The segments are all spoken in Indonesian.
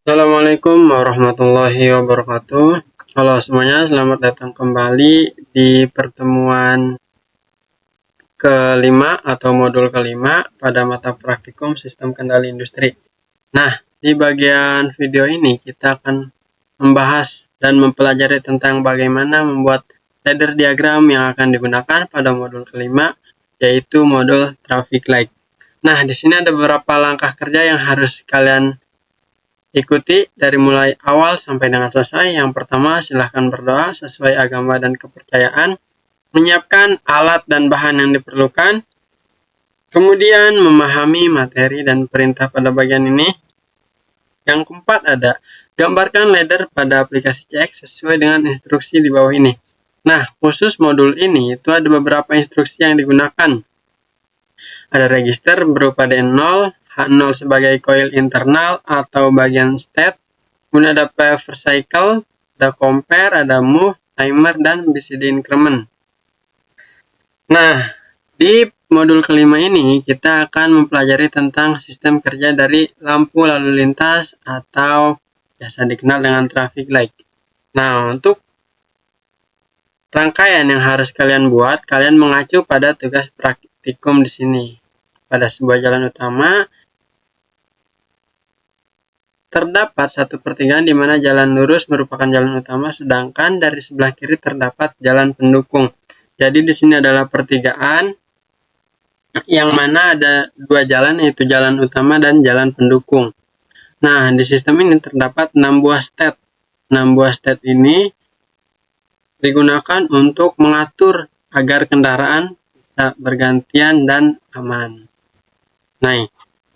Assalamualaikum warahmatullahi wabarakatuh. Halo semuanya, selamat datang kembali di pertemuan kelima atau modul kelima pada mata praktikum sistem kendali industri. Nah, di bagian video ini kita akan membahas dan mempelajari tentang bagaimana membuat ladder diagram yang akan digunakan pada modul kelima, yaitu modul traffic light. Nah, di sini ada beberapa langkah kerja yang harus kalian ikuti dari mulai awal sampai dengan selesai. Yang pertama, silahkan berdoa sesuai agama dan kepercayaan, menyiapkan alat dan bahan yang diperlukan, kemudian memahami materi dan perintah pada bagian ini. Yang keempat ada, gambarkan ladder pada aplikasi CX sesuai dengan instruksi di bawah ini. Nah, khusus modul ini itu ada beberapa instruksi yang digunakan. Ada register berupa D0, H0 sebagai coil internal atau bagian state, kemudian ada paver cycle, ada compare, ada move, timer, dan BCD increment. Nah, di modul kelima ini kita akan mempelajari tentang sistem kerja dari lampu lalu lintas atau biasa dikenal dengan traffic light. Nah, untuk rangkaian yang harus kalian buat, kalian mengacu pada tugas praktikum di sini. Pada sebuah jalan utama, terdapat satu pertigaan di mana jalan lurus merupakan jalan utama, sedangkan dari sebelah kiri terdapat jalan pendukung. Jadi di sini adalah pertigaan yang mana ada dua jalan, yaitu jalan utama dan jalan pendukung. Nah, di sistem ini terdapat 6 buah state. 6 buah state ini digunakan untuk mengatur agar kendaraan bisa bergantian dan aman. Nah,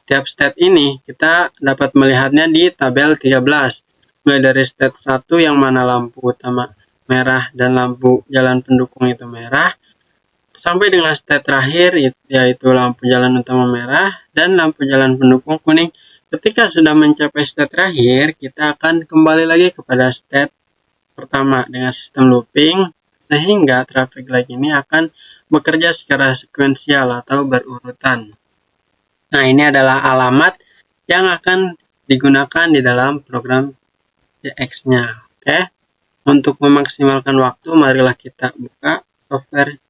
tiap state ini kita dapat melihatnya di tabel 13. Mulai dari state 1 yang mana lampu utama merah dan lampu jalan pendukung itu merah, sampai dengan state terakhir yaitu lampu jalan utama merah dan lampu jalan pendukung kuning. Ketika sudah mencapai state terakhir, kita akan kembali lagi kepada state pertama dengan sistem looping, sehingga traffic light ini akan bekerja secara sekuensial atau berurutan. Nah, ini adalah alamat yang akan digunakan di dalam program CX-nya. Oke. Untuk memaksimalkan waktu, marilah kita buka software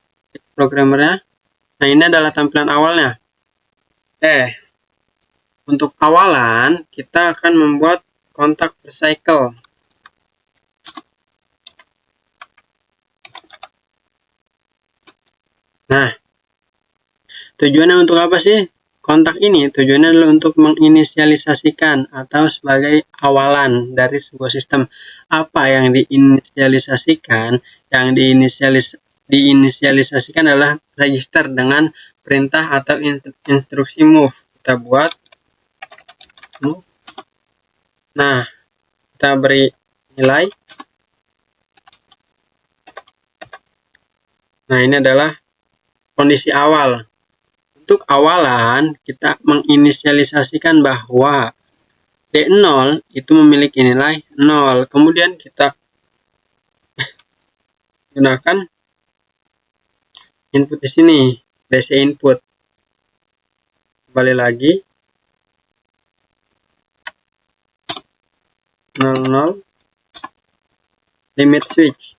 programmernya. Nah, ini adalah tampilan awalnya. Oke. Untuk awalan, kita akan membuat kontak per cycle. Nah, tujuannya untuk apa sih? Kontak ini tujuannya adalah untuk menginisialisasikan atau sebagai awalan dari sebuah sistem. Apa yang diinisialisasikan? Yang diinisialisasikan adalah register dengan perintah atau instruksi move. Kita buat move. Nah, kita beri nilai. Nah, ini adalah kondisi awal. Untuk awalan, kita menginisialisasikan bahwa D0 itu memiliki nilai 0. Kemudian kita gunakan input di sini, DC input. Kembali lagi. 00 limit switch.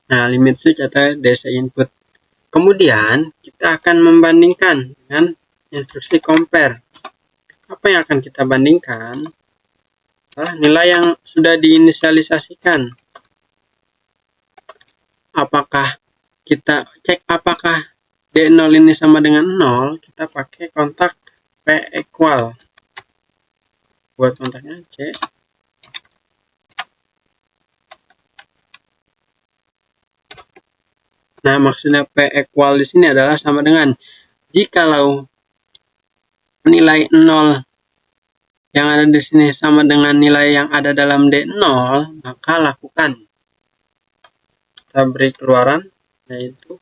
Nah, limit switch atau DC input. Kemudian kita akan membandingkan dengan instruksi compare. Apa yang akan kita bandingkan? Nilai yang sudah diinisialisasikan. Apakah kita cek apakah D0 ini sama dengan 0? Kita pakai kontak P equal. Buat kontaknya C. Nah, maksudnya P equal di sini adalah sama dengan jikalau nilai 0 yang ada di sini sama dengan nilai yang ada dalam D0, maka lakukan. Kita beri keluaran, yaitu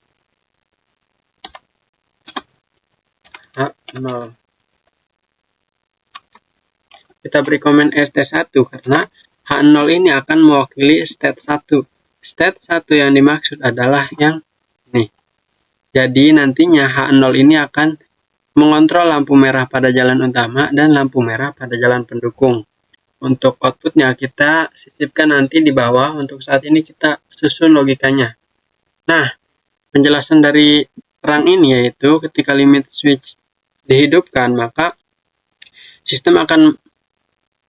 H0. Kita beri komen ST1 karena H0 ini akan mewakili state 1. State 1 yang dimaksud adalah yang ini. Jadi nantinya H0 ini akan mengontrol lampu merah pada jalan utama dan lampu merah pada jalan pendukung. Untuk outputnya kita sisipkan nanti di bawah. Untuk saat ini kita susun logikanya. Nah, penjelasan dari terang ini yaitu ketika limit switch dihidupkan, maka sistem akan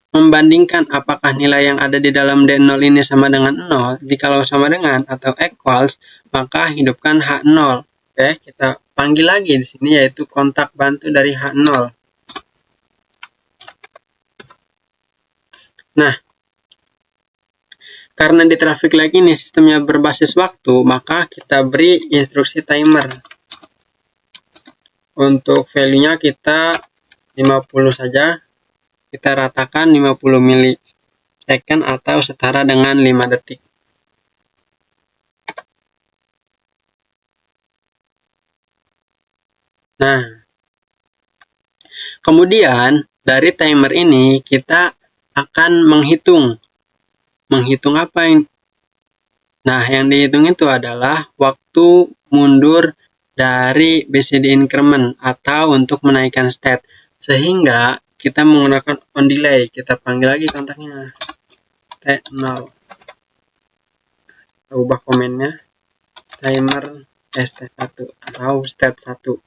membandingkan apakah nilai yang ada di dalam D0 ini sama dengan 0. Jikalau sama dengan atau equals, maka hidupkan H0. Oke, kita panggil lagi di sini yaitu kontak bantu dari H0. Nah, karena di traffic light ini sistemnya berbasis waktu, maka kita beri instruksi timer. Untuk value-nya kita 50 saja. Kita ratakan 50 milisecond atau setara dengan 5 detik. Nah, kemudian dari timer ini kita akan menghitung. Menghitung apa yang? Nah, yang dihitung itu adalah waktu mundur dari BCD increment atau untuk menaikkan state. Sehingga kita menggunakan on delay. Kita panggil lagi kontaknya T0. Kita ubah komennya timer ST1 atau state 1.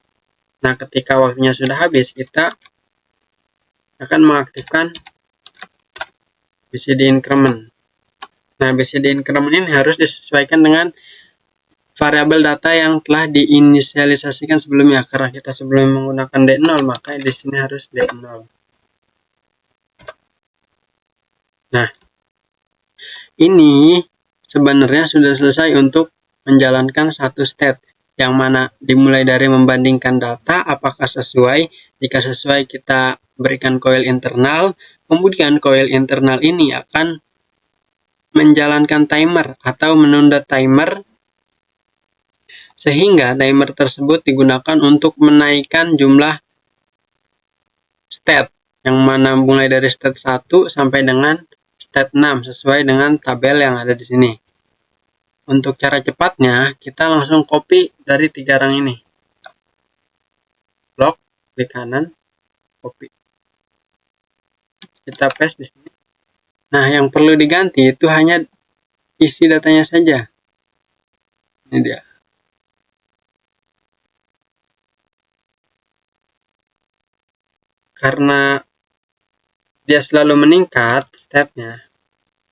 Nah, ketika waktunya sudah habis, kita akan mengaktifkan BCD increment. Nah, BCD increment ini harus disesuaikan dengan variabel data yang telah diinisialisasikan sebelumnya. Karena kita sebelum menggunakan D0, maka di sini harus D0. Nah, ini sebenarnya sudah selesai untuk menjalankan satu state, yang mana dimulai dari membandingkan data apakah sesuai. Jika sesuai, kita berikan coil internal. Kemudian coil internal ini akan menjalankan timer atau menunda timer, sehingga timer tersebut digunakan untuk menaikkan jumlah state, yang mana mulai dari state 1 sampai dengan state 6 sesuai dengan tabel yang ada di sini. Untuk cara cepatnya, kita langsung copy dari 3 rang ini. Lock, klik kanan, copy. Kita paste di sini. Nah, yang perlu diganti itu hanya isi datanya saja. Ini dia. Karena dia selalu meningkat stepnya,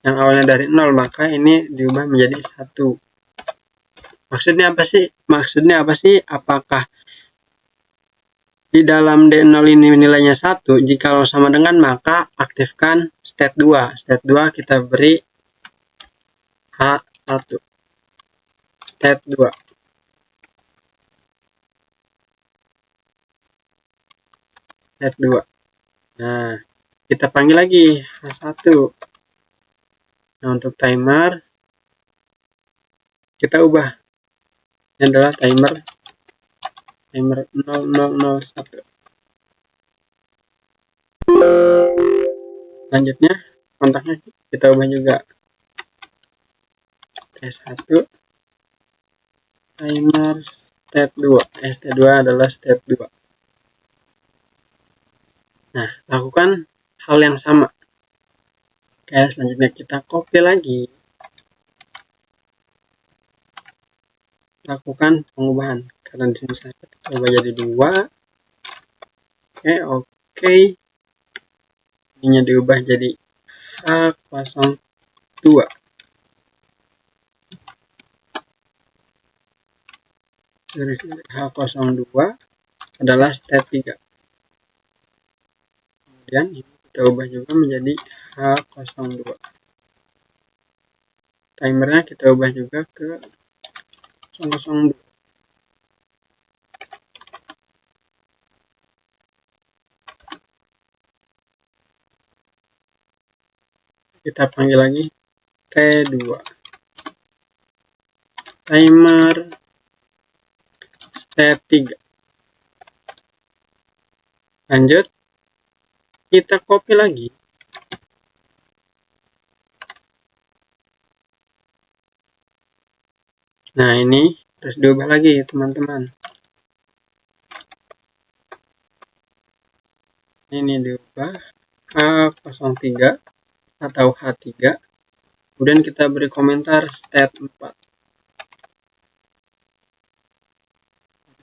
yang awalnya dari 0, maka ini diubah menjadi 1. Maksudnya apa sih? Apakah di dalam D0 ini nilainya 1? Jikalau sama dengan, maka aktifkan state 2. State 2 kita beri H1. State 2. State 2. Nah, kita panggil lagi H1. Nah, untuk timer kita ubah. Ini adalah timer 0001. Selanjutnya kontaknya kita ubah juga. T1 timer state 2. ST2 adalah state 2. Nah, lakukan hal yang sama. Oke, selanjutnya kita copy lagi. Lakukan pengubahan. Karena di sini saya coba jadi 2. Oke. Ininya diubah jadi H02. H02 adalah state 3. Kemudian ini kita ubah juga menjadi H02. Timernya kita ubah juga ke 002. Kita panggil lagi T2. Timer state 3. Lanjut, kita copy lagi. Nah, ini terus diubah lagi teman-teman. Ini diubah H03 atau H3. Kemudian kita beri komentar state 4.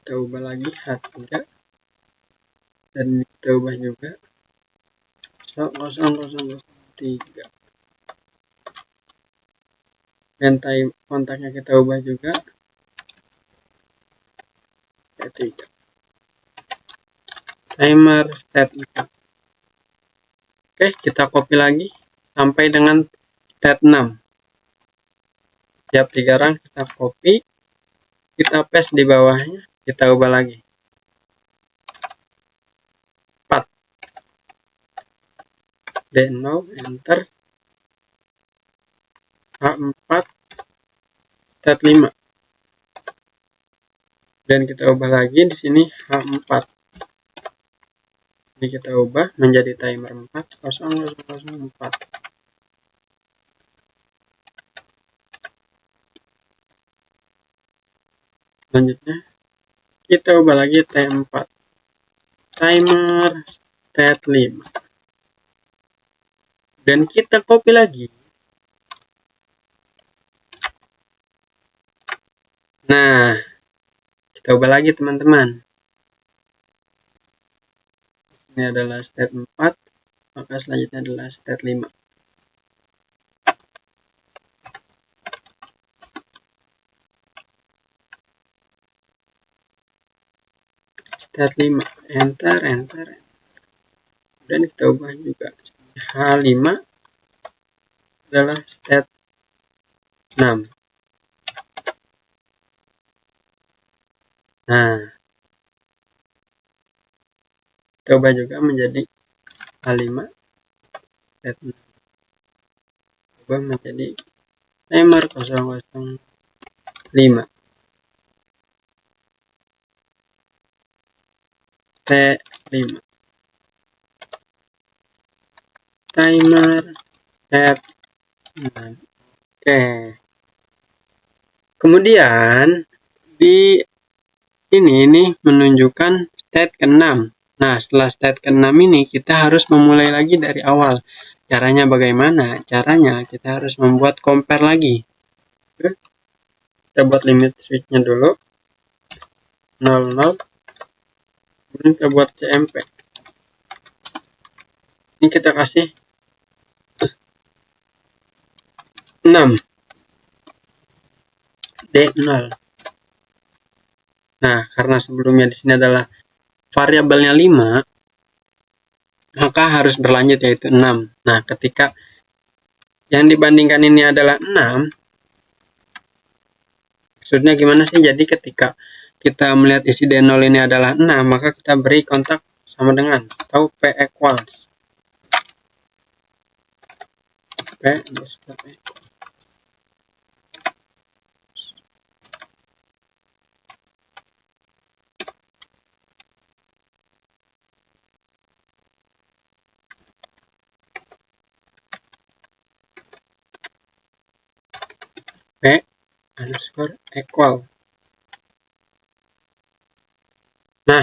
Kita ubah lagi H3. Dan kita ubah juga 0003. Dan kontaknya kita ubah juga T3. Timer state 4. Oke, kita copy lagi sampai dengan state 6. Tiap 3 rang kita copy, kita paste di bawahnya, kita ubah lagi 4. D0, enter. H4 state 5. Dan kita ubah lagi di sini H4. Ini kita ubah menjadi timer 4, 0004. Selanjutnya kita ubah lagi T4, timer state 5. Dan kita copy lagi. Nah, kita ubah lagi teman-teman. Ini adalah state 4, maka selanjutnya adalah state 5. State 5, enter. Dan kita ubah juga. H5 adalah state 6. Nah, kita ubah juga menjadi H5 state 6. Ubah menjadi timer 005. T5. Timer set 6. Oke. Kemudian di ini menunjukkan state ke-6. Nah, setelah state ke-6 ini kita harus memulai lagi dari awal. Caranya bagaimana? Caranya kita harus membuat compare lagi. Oke. Kita buat limit switch-nya dulu. 00. Kemudian kita buat CMP. Ini kita kasih 6. D0. Nah, karena sebelumnya di sini adalah variabelnya 5, maka harus berlanjut yaitu 6. Nah, ketika yang dibandingkan ini adalah 6, maksudnya gimana sih? Jadi ketika kita melihat isi D0 ini adalah 6, maka kita beri kontak sama dengan atau P equals P underscore P underscore equal. Nah,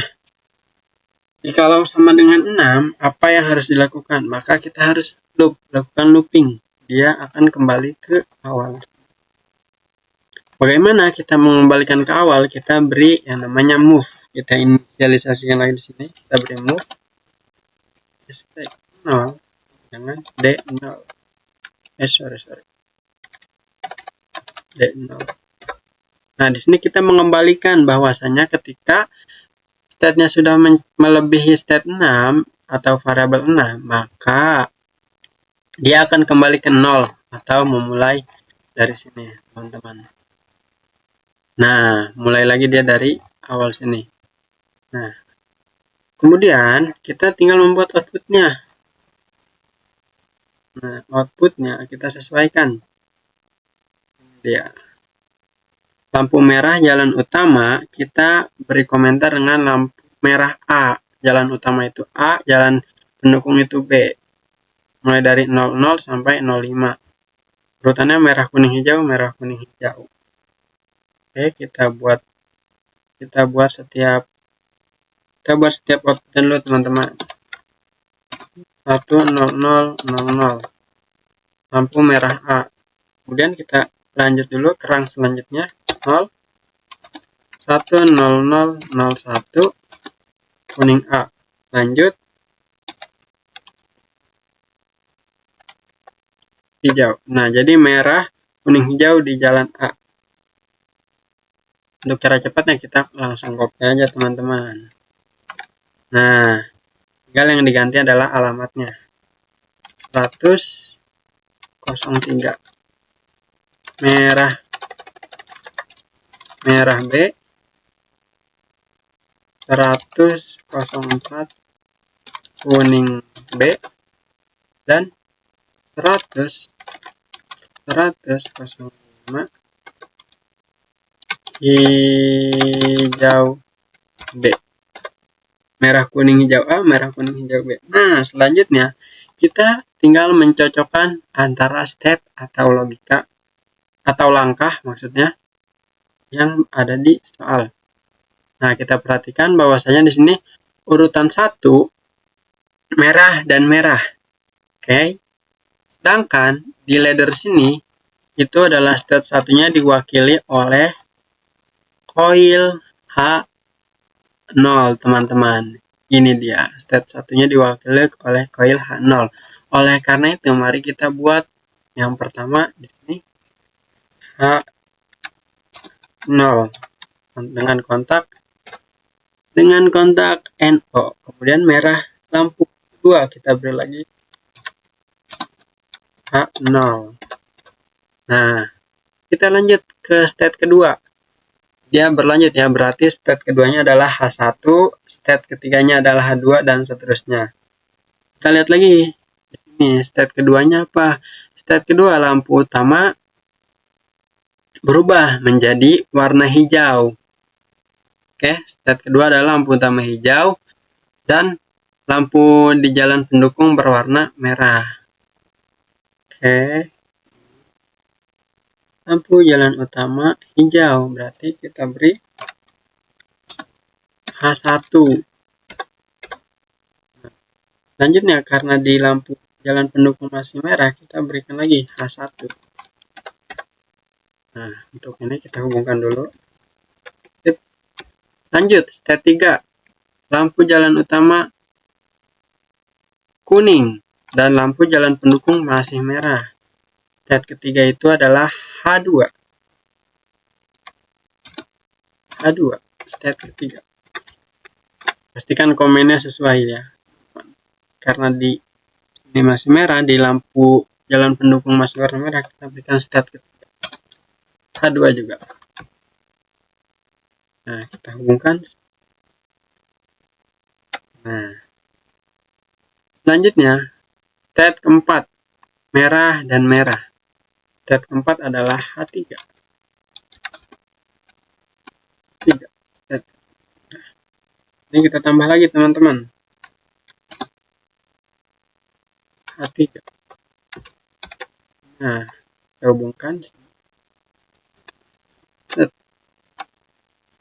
jikalau sama dengan 6, apa yang harus dilakukan? Maka kita harus lakukan looping. Dia akan kembali ke awal. Bagaimana kita mengembalikan ke awal? Kita beri yang namanya move. Kita inisialisasikan lagi di sini. Kita beri move state 0 dengan D0. Sorry. D0. Nah, di sini kita mengembalikan bahwasanya ketika state-nya sudah melebihi state 6 atau variabel 6, maka dia akan kembali ke 0 atau memulai dari sini, teman-teman. Nah, mulai lagi dia dari awal sini. Nah, kemudian kita tinggal membuat outputnya. Nah, outputnya kita sesuaikan. Dia lampu merah jalan utama, kita beri komentar dengan lampu merah A. Jalan utama itu A, jalan pendukung itu B. Mulai dari 00 sampai 05. Urutannya merah kuning hijau. Oke, kita buat setiap output dulu, teman-teman. 10000. Lampu merah A. Kemudian kita lanjut dulu ke rang selanjutnya. 0 10001 kuning A. Lanjut hijau. Nah, jadi merah, kuning, hijau di jalan A. Untuk cara cepatnya kita langsung copy aja teman-teman. Nah, tinggal yang diganti adalah alamatnya. 10003 merah B, 10004 kuning B, dan 105 hijau B. Merah kuning hijau A, merah kuning hijau B. Nah, selanjutnya kita tinggal mencocokkan antara step atau logika atau langkah maksudnya yang ada di soal. Nah, kita perhatikan bahwasanya di sini urutan 1 merah dan merah. Oke. Sedangkan di ladder sini itu adalah state satunya diwakili oleh koil H0, teman-teman. Ini dia, state satunya diwakili oleh koil H0. Oleh karena itu, mari kita buat yang pertama di sini H0 dengan kontak NO. Kemudian merah lampu 2 kita beri lagi H0. Nah, kita lanjut ke state kedua. Dia berlanjut ya, berarti state keduanya adalah H1, state ketiganya adalah H2, dan seterusnya. Kita lihat lagi di sini, state keduanya apa? State kedua, lampu utama berubah menjadi warna hijau. Oke, state kedua adalah lampu utama hijau dan lampu di jalan pendukung berwarna merah. Oke. Lampu jalan utama hijau, berarti kita beri H1. Selanjutnya, karena di lampu jalan pendukung masih merah, kita berikan lagi H1. Nah, untuk ini kita hubungkan dulu. Lanjut, state 3. Lampu jalan utama kuning dan lampu jalan pendukung masih merah. State ketiga itu adalah H2. State ketiga. Pastikan komennya sesuai ya. Karena di ini masih merah, di lampu jalan pendukung masih warna merah, kita berikan state ketiga. H2 juga. Nah, kita hubungkan. Nah, selanjutnya state keempat, merah dan merah. State keempat adalah H3. Ini kita tambah lagi teman-teman. H3. Nah, kita hubungkan.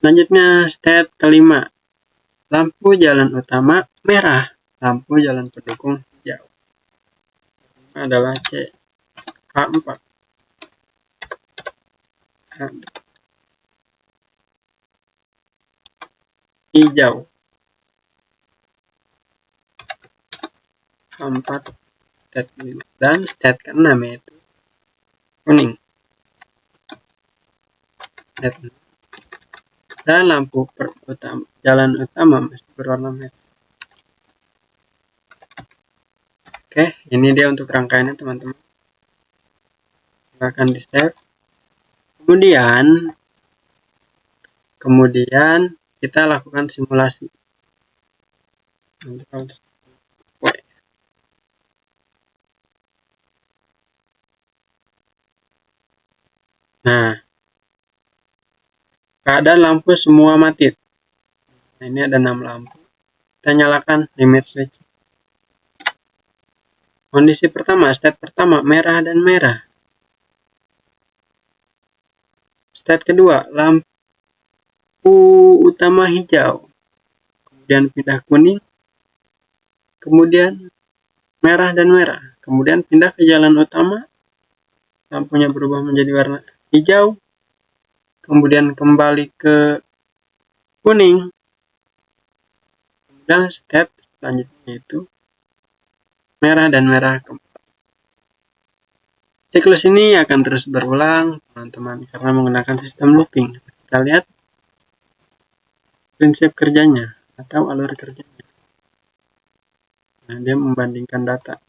Selanjutnya state kelima, lampu jalan utama merah, lampu jalan pendukung hijau. Adalah C. H4. Hijau. H4 state kelima. Dan state keenam yaitu kuning. Dan lampu jalan utama masih berwarna merah. Oke, ini dia untuk rangkaiannya teman-teman. Akan di save. Kemudian kita lakukan simulasi. Nah, keadaan lampu semua mati. Nah, ini ada 6 lampu. Kita nyalakan limit switch. Kondisi pertama, state pertama, merah dan merah. State kedua, lampu utama hijau. Kemudian pindah kuning. Kemudian merah dan merah. Kemudian pindah ke jalan utama, lampunya berubah menjadi warna hijau, kemudian kembali ke kuning. Dan step selanjutnya itu merah dan merah. Siklus ini akan terus berulang, teman-teman, karena menggunakan sistem looping. Kita lihat prinsip kerjanya atau alur kerjanya. Nah, dia membandingkan data.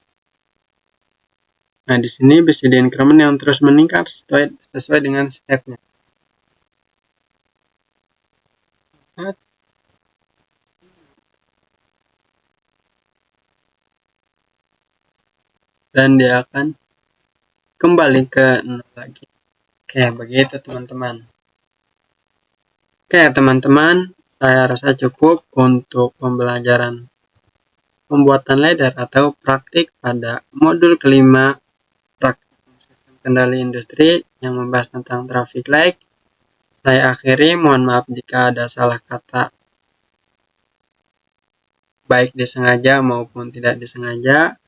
Nah, di sini bisa di increment yang terus meningkat sesuai dengan stepnya. Dan dia akan kembali ke 0 lagi. Oke, begitu teman-teman. Oke, teman-teman, saya rasa cukup untuk pembelajaran pembuatan ladder atau praktik pada modul kelima praktik sistem kendali industri yang membahas tentang traffic light. Saya akhiri, mohon maaf jika ada salah kata baik disengaja maupun tidak disengaja.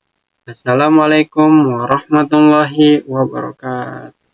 Assalamualaikum warahmatullahi wabarakatuh.